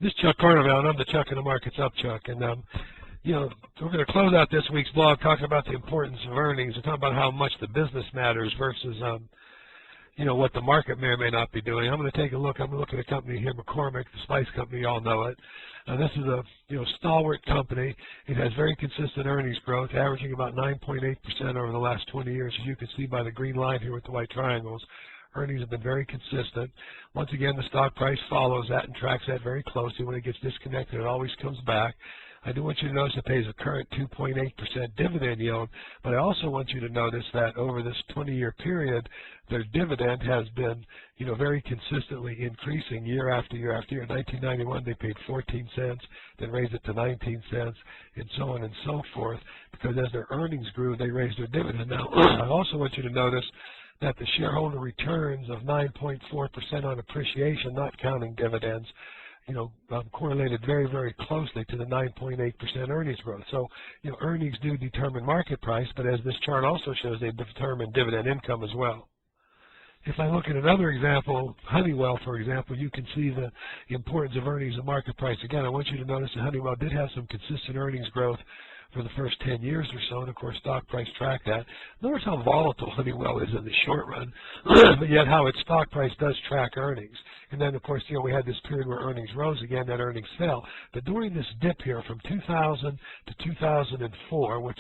This is Chuck Carnevale, and I'm the Chuck in the Markets Up Chuck. And, you know, we're going to close out this week's blog talking about the importance of earnings and talking about how much the business matters versus, you know, what the market may or may not be doing. I'm going to take a look. I'm going to look at a company here, McCormick, the spice company. You all know it. This is a stalwart company. It has very consistent earnings growth, averaging about 9.8% over the last 20 years, as you can see by the green line here with the white triangles. Earnings have been very consistent. Once again, the stock price follows that and tracks that very closely. When it gets disconnected, it always comes back. I do want you to notice it pays a current 2.8% dividend yield, but I also want you to notice that over this 20-year period, their dividend has been, very consistently increasing year after year after year. In 1991, they paid 14 cents, then raised it to 19 cents, and so on and so forth, because as their earnings grew, they raised their dividend. Now, I also want you to notice that the shareholder returns of 9.4% on appreciation, not counting dividends, correlated very, very closely to the 9.8% earnings growth. So, earnings do determine market price, but as this chart also shows, they determine dividend income as well. If I look at another example, Honeywell, for example, you can see the importance of earnings and market price. Again, I want you to notice that Honeywell did have some consistent earnings growth for the first 10 years or so, and of course stock price tracked that. Notice how volatile Honeywell is in the short run, but yet how its stock price does track earnings. And then of course, we had this period where earnings rose again, then earnings fell. But during this dip here from 2000 to 2004, which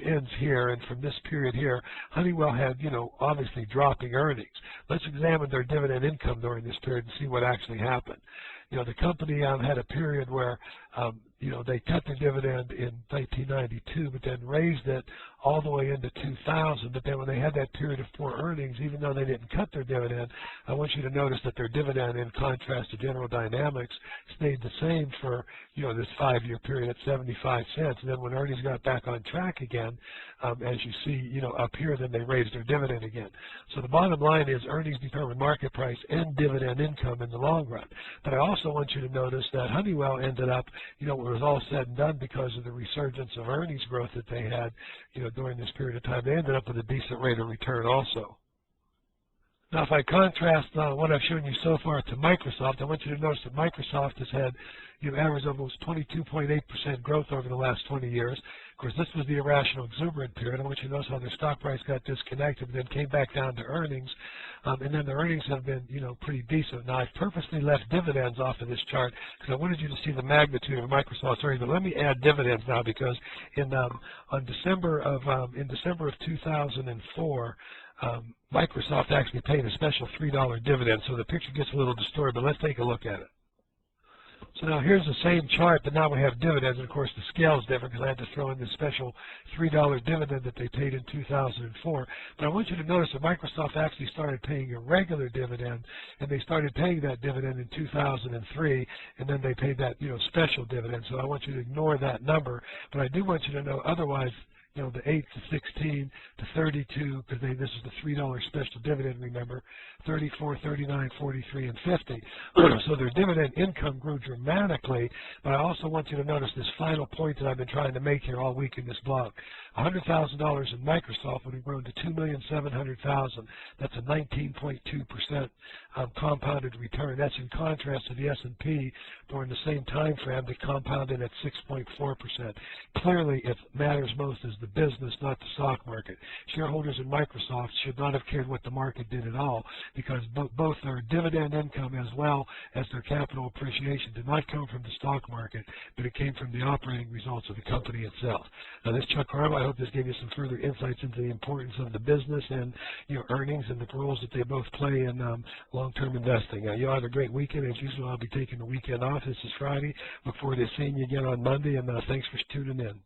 ends here, and from this period here, Honeywell had, obviously dropping earnings. Let's examine their dividend income during this period and see what actually happened. The company had a period where, they cut their dividend in 1992, but then raised it all the way into 2000. But then when they had that period of poor earnings, even though they didn't cut their dividend, I want you to notice that their dividend, in contrast to General Dynamics, stayed the same for, this 5-year period at 75 cents. And then when earnings got back on track again, as you see, up here, then they raised their dividend again. So the bottom line is earnings determine market price and dividend income in the long run. But I also want you to notice that Honeywell ended up, when it was all said and done, because of the resurgence of earnings growth that they had, during this period of time, they ended up with a decent rate of return also. Now, if I contrast what I've shown you so far to Microsoft, I want you to notice that Microsoft has had, averaged almost 22.8% growth over the last 20 years. Of course, this was the irrational exuberant period. I want you to notice how their stock price got disconnected, but then came back down to earnings, and then the earnings have been, pretty decent. Now, I've purposely left dividends off of this chart because I wanted you to see the magnitude of Microsoft's earnings. But let me add dividends now, because in December of 2004. Microsoft actually paid a special $3 dividend, so the picture gets a little distorted, but let's take a look at it. So now here's the same chart, but now we have dividends, and of course the scale is different because I had to throw in the special $3 dividend that they paid in 2004. But I want you to notice that Microsoft actually started paying a regular dividend, and they started paying that dividend in 2003, and then they paid that, special dividend. So I want you to ignore that number, but I do want you to know otherwise, the 8 to 16 to 32, because this is the $3 special dividend, remember, 34, 39, 43, and 50. So their dividend income grew dramatically, but I also want you to notice this final point that I've been trying to make here all week in this blog. $100,000 in Microsoft would have grown to $2,700,000. That's a 19.2% compounded return. That's in contrast to the S&P during the same time frame that compounded at 6.4%. Clearly, it matters most is the business, not the stock market. Shareholders in Microsoft should not have cared what the market did at all, because both their dividend income as well as their capital appreciation did not come from the stock market, but it came from the operating results of the company itself. Now, this is Chuck Carnevale. I hope this gave you some further insights into the importance of the business and earnings and the roles that they both play in long-term investing. You all have a great weekend. As usual, I'll be taking the weekend off. This is Friday. Look forward to seeing you again on Monday, and thanks for tuning in.